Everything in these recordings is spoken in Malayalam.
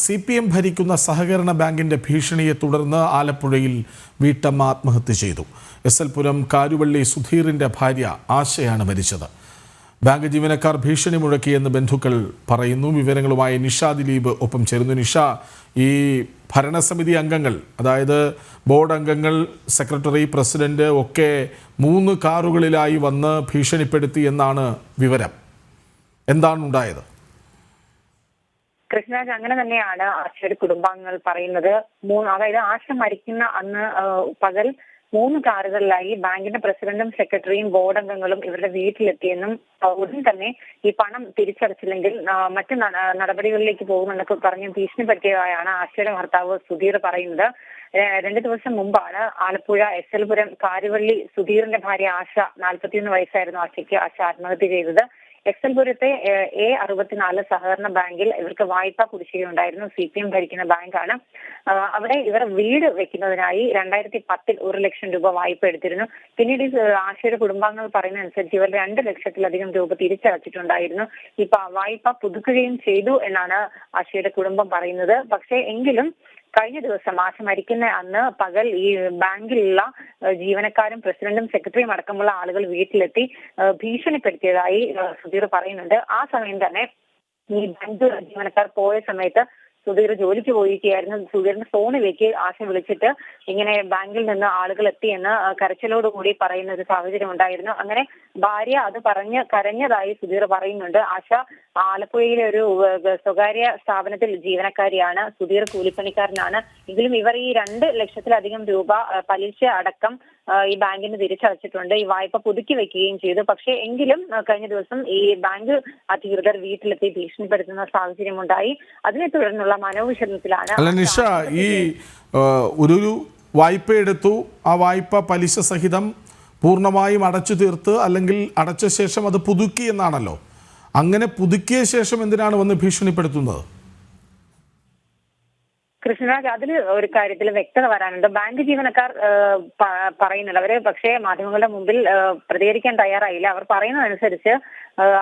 CPM ഭരിക്കുന്ന സഹകരണ ബാങ്കിന്റെ ഭീഷണിയെ തുടർന്ന് ആലപ്പുഴയിൽ വീട്ടമ്മ ആത്മഹത്യ ചെയ്തു. SL പുരം കാരുവള്ളി സുധീറിന്റെ ഭാര്യ ആശയാണ് മരിച്ചത്. ബാങ്ക് ജീവനക്കാർ ഭീഷണി മുഴക്കിയെന്ന് ബന്ധുക്കൾ പറയുന്നു. വിവരങ്ങളുമായി നിഷ ദിലീപ് ഒപ്പം ചേരുന്നു. നിഷ, ഈ ഭരണസമിതി അംഗങ്ങൾ, അതായത് ബോർഡ് അംഗങ്ങൾ, സെക്രട്ടറി, പ്രസിഡന്റ് ഒക്കെ 3 കാറുകളിലായി വന്ന് ഭീഷണിപ്പെടുത്തി എന്നാണ് വിവരം. എന്താണ് ഉണ്ടായത്? കൃഷ്ണരാജ്, അങ്ങനെ തന്നെയാണ് ആശയുടെ കുടുംബാംഗങ്ങൾ പറയുന്നത്. അതായത് ആശ മരിക്കുന്ന അന്ന് പകൽ 3 കാറുകളിലായി ബാങ്കിന്റെ പ്രസിഡന്റും സെക്രട്ടറിയും ബോർഡ് അംഗങ്ങളും ഇവരുടെ വീട്ടിലെത്തിയെന്നും ഉടൻ തന്നെ ഈ പണം തിരിച്ചടച്ചില്ലെങ്കിൽ മറ്റു നടപടികളിലേക്ക് പോകുമെന്നൊക്കെ പറഞ്ഞ് ഭീഷണിപ്പെടുത്തിയതായാണ് ആശയുടെ ഭർത്താവ് സുധീർ പറയുന്നത്. 2 ദിവസം മുമ്പാണ് ആലപ്പുഴ SL പുരം കാരുവള്ളി സുധീറിന്റെ ഭാര്യ ആശ, 41 വയസ്സായിരുന്നു ആശയ്ക്ക്, ആശ ആത്മഹത്യ ചെയ്തത്. SL പുരത്തെ A64 സഹകരണ ബാങ്കിൽ ഇവർക്ക് വായ്പാ കുടിശ്ശികയുണ്ടായിരുന്നു. CPM ഭരിക്കുന്ന ബാങ്കാണ്. അവിടെ ഇവർ വീട് വെക്കുന്നതിനായി 2010 1 ലക്ഷം രൂപ വായ്പ എടുത്തിരുന്നു. പിന്നീട് ആശയുടെ കുടുംബാംഗങ്ങൾ പറയുന്നതനുസരിച്ച് ഇവർ 2 ലക്ഷത്തിലധികം രൂപ തിരിച്ചടച്ചിട്ടുണ്ടായിരുന്നു. ഇപ്പൊ വായ്പ പുതുക്കുകയും ചെയ്തു എന്നാണ് ആശയുടെ കുടുംബം പറയുന്നത്. പക്ഷേ എങ്കിലും കഴിഞ്ഞ ദിവസം ആശ മരിക്കുന്ന അന്ന് പകൽ ഈ ബാങ്കിലുള്ള ജീവനക്കാരും പ്രസിഡന്റും സെക്രട്ടറിയും അടക്കമുള്ള ആളുകൾ വീട്ടിലെത്തി ഭീഷണിപ്പെടുത്തിയതായി സുധീർ പറയുന്നുണ്ട്. ആ സമയം തന്നെ ഈ ബാങ്ക് ജീവനക്കാർ പോയ സമയത്ത് സുധീർ ജോലിക്ക് പോയിരിക്കുകയായിരുന്നു. സുധീറിന്റെ ഫോണിലേക്ക് ആശ വിളിച്ചിട്ട് ഇങ്ങനെ ബാങ്കിൽ നിന്ന് ആളുകൾ എത്തിയെന്ന് കരച്ചിലോടുകൂടി പറയുന്ന ഒരു സാഹചര്യം ഉണ്ടായിരുന്നു. അങ്ങനെ ഭാര്യ അത് പറഞ്ഞ് കരഞ്ഞതായി സുധീർ പറയുന്നുണ്ട്. ആശ ആലപ്പുഴയിലെ ഒരു സ്വകാര്യ സ്ഥാപനത്തിൽ ജീവനക്കാരിയാണ്. സുധീർ കൂലിപ്പണിക്കാരനാണ്. എങ്കിലും ഇവർ ഈ 2 ലക്ഷത്തിലധികം രൂപ പലിശ അടക്കം ഈ ബാങ്കിന് തിരിച്ചടച്ചിട്ടുണ്ട്. ഈ വായ്പ പുതുക്കി വെക്കുകയും ചെയ്തു. പക്ഷേ എങ്കിലും കഴിഞ്ഞ ദിവസം ഈ ബാങ്ക് അധികൃതർ വീട്ടിലെത്തി ഭീഷണിപ്പെടുത്തുന്ന സാഹചര്യമുണ്ടായി. അതിനെ തുടർന്നുള്ള മനോവിഷമത്തിലാണ്. അല്ല നിഷ, ഈ ഒരു വായ്പ എടുത്തു, ആ വായ്പ പലിശ സഹിതം പൂർണ്ണമായും അടച്ചു തീർത്ത് അല്ലെങ്കിൽ അടച്ച ശേഷം അത് പുതുക്കി എന്നാണല്ലോ. അങ്ങനെ പുതുക്കിയ ശേഷം എന്തിനാണ് വന്ന് ഭീഷണിപ്പെടുത്തുന്നത്? കൃഷ്ണരാജ്, അതിൽ ഒരു കാര്യത്തിൽ വ്യക്തത വരാനുണ്ട്. ബാങ്ക് ജീവനക്കാർ പറയുന്നുണ്ട്. അവര് പക്ഷേ മാധ്യമങ്ങളുടെ മുമ്പിൽ പ്രതികരിക്കാൻ തയ്യാറായില്ല. അവർ പറയുന്നതനുസരിച്ച്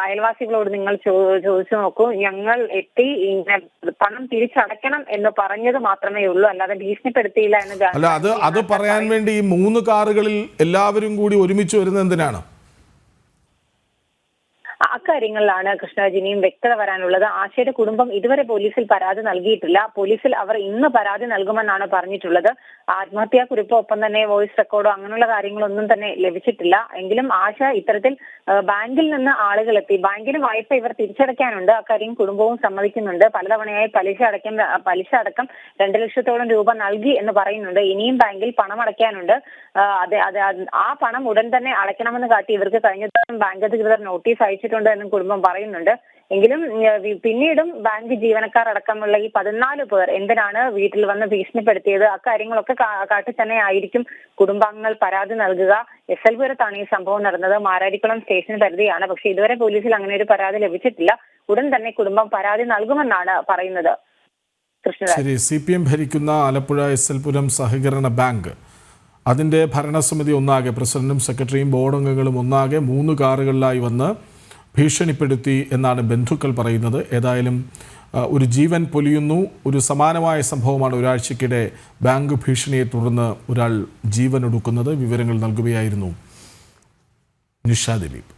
അയൽവാസികളോട് നിങ്ങൾ ചോദിച്ചു നോക്കൂ, ഞങ്ങൾ എത്തി ഇങ്ങനെ പണം തിരിച്ചടയ്ക്കണം എന്ന് പറഞ്ഞത് മാത്രമേ ഉള്ളൂ, അല്ലാതെ ഭീഷണിപ്പെടുത്തിയില്ല എന്ന്. അല്ല, അത് പറയാൻ വേണ്ടി ഈ 3 കാറുകളിൽ എല്ലാവരും കൂടി ഒരുമിച്ച് വരുന്നത് എന്തിനാണ്? അക്കാര്യങ്ങളിലാണ് കൃഷ്ണരാജിനെയും വ്യക്തത വരാനുള്ളത്. ആശയുടെ കുടുംബം ഇതുവരെ പോലീസിൽ പരാതി നൽകിയിട്ടില്ല. പോലീസിൽ അവർ ഇന്ന് പരാതി നൽകുമെന്നാണ് പറഞ്ഞിട്ടുള്ളത്. ആത്മഹത്യാ കുറിപ്പോ ഒപ്പം തന്നെ വോയിസ് റെക്കോർഡോ അങ്ങനെയുള്ള കാര്യങ്ങളൊന്നും തന്നെ ലഭിച്ചിട്ടില്ല. എങ്കിലും ആശ ഇത്തരത്തിൽ ബാങ്കിൽ നിന്ന് ആളുകൾ എത്തി, ബാങ്കിന് വായ്പ ഇവർ തിരിച്ചടയ്ക്കാനുണ്ട്, അക്കാര്യം കുടുംബവും സമ്മതിക്കുന്നുണ്ട്. പലതവണയായി പലിശ അടക്കം 2 ലക്ഷത്തോളം രൂപ നൽകി എന്ന് പറയുന്നുണ്ട്. ഇനിയും ബാങ്കിൽ പണം അടയ്ക്കാനുണ്ട്. ആ പണം ഉടൻ തന്നെ അടയ്ക്കണമെന്ന് കാട്ടി ഇവർക്ക് കഴിഞ്ഞ ദിവസം ബാങ്ക് അധികൃതർ നോട്ടീസ് അയച്ചിട്ടുണ്ട് എന്നും കുടുംബം പറയുന്നുണ്ട്. എങ്കിലും പിന്നീടും ബാങ്ക് ജീവനക്കാർ അടക്കമുള്ള ഈ 14 പേർ എന്തിനാണ് വീട്ടിൽ വന്ന് ഭീഷണിപ്പെടുത്തിയത്, അക്കാര്യങ്ങളൊക്കെ കാട്ടി തന്നെ ആയിരിക്കും കുടുംബാംഗങ്ങൾ പരാതി നൽകുക. SL പുരത്താണ് ഈ സംഭവം നടന്നത്. മാരാരിക്കുളം സ്റ്റേഷൻ പരിധിയാണ്. പക്ഷേ ഇതുവരെ പോലീസിൽ അങ്ങനെ ഒരു പരാതി ലഭിച്ചിട്ടില്ല. ഉടൻ തന്നെ കുടുംബം പരാതി നൽകുമെന്നാണ് പറയുന്നത്. ശരി, CPM ഭരിക്കുന്ന ആലപ്പുഴ SL പുരം സഹകരണ ബാങ്ക്, അതിൻ്റെ ഭരണസമിതി ഒന്നാകെ, പ്രസിഡന്റും സെക്രട്ടറിയും ബോർഡ് അംഗങ്ങളും ഒന്നാകെ 3 കാറുകളിലായി വന്ന് ഭീഷണിപ്പെടുത്തി എന്നാണ് ബന്ധുക്കൾ പറയുന്നത്. ഏതായാലും ഒരു ജീവൻ പൊലിയുന്നു. ഒരു സമാനമായ സംഭവമാണ് ഒരാഴ്ചക്കിടെ ബാങ്ക് ഭീഷണിയെ തുടർന്ന് ഒരാൾ ജീവൻ ഒടുക്കുന്നത്. വിവരങ്ങൾ നൽകുകയായിരുന്നു നിഷ ദിലീപ്.